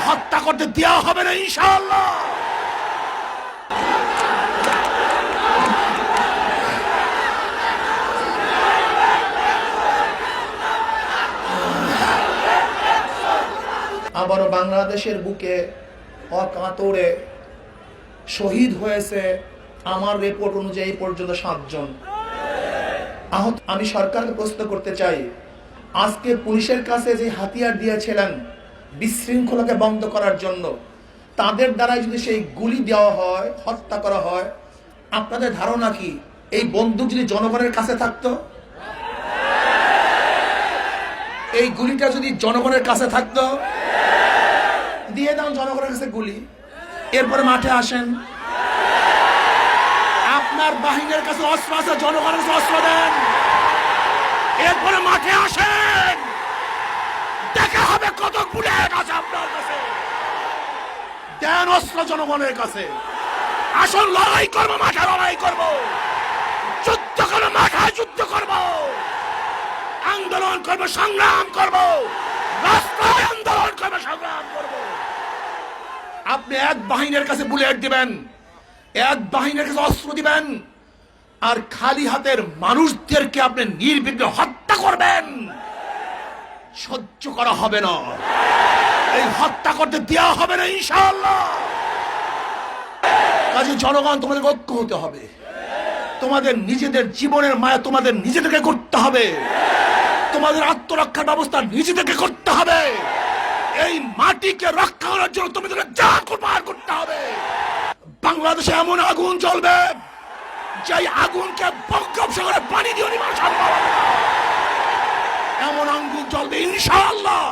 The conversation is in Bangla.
হত্যা করতে দেওয়া হবে না ইনশাআল্লাহ। আবারও বাংলাদেশের বুকে অকাতরে শহীদ হয়েছে আমার রিপোর্ট অনুযায়ী পর্যন্ত 7 জন আহত। আমি সরকারকে প্রশ্ন করতে চাই, আজকে পুলিশের কাছে যে হাতিয়ার দিয়েছিলেন বিশৃঙ্খলাকে বন্ধ করার জন্য, তাদের দ্বারাই যদি সেই গুলি দেওয়া হয়, হত্যা করা হয়, আপনাদের ধারণা কি এই বন্দুক যদি জনগণের কাছে থাকতো, এই গুলিটা যদি জনগণের কাছে থাকতো, দিয়ে দাও জনগণের কাছে গুলি, এরপরে মাঠে আসেন। আপনার বাহিনীর কাছে অস্ত্র আছে, জনগণের কাছে অস্ত্র দেন, এরপরে মাঠে আসেন। দেখা হবে কত বুলেট আছে আপনার কাছে। দেন অস্ত্র জনগণের কাছে, আসল লড়াই করবো, মাঠে লড়াই করবো, যুদ্ধ করবো, মাঠে যুদ্ধ করবো, আন্দোলন করবো, সংগ্রাম করবো, রাস্তায় আন্দোলন করবো, সংগ্রাম করবো। আপনি এক বাহিনীর কাছে বুলেট দিবেন, এক বাহিনীর কাছে অস্ত্র দিবেন, আর খালি হাতের মানুষদেরকে আপনি নির্বিঘ্নে হত্যা করবেন, সহ্য করা হবে না। এই হত্যা করতে দেওয়া হবে না ইনশাআল্লাহ। কাজে জনগণ, তোমাদের ঐক্য হতে হবে, তোমাদের নিজেদের জীবনের মায়া তোমাদের নিজেদেরকে করতে হবে, তোমাদের আত্মরক্ষার ব্যবস্থা নিজেদেরকে করতে হবে। এই মাটিকে রক্ষা করার জন্য তোমাদের যা পার করতে হবে। বাংলাদেশে এমন আগুন জ্বলবে, যে আগুনকে বঙ্গোপসাগরে পানি দিয়ে নিবা সম্ভব হবে না। এমন আগুন জ্বলবে ইনশাআল্লাহ।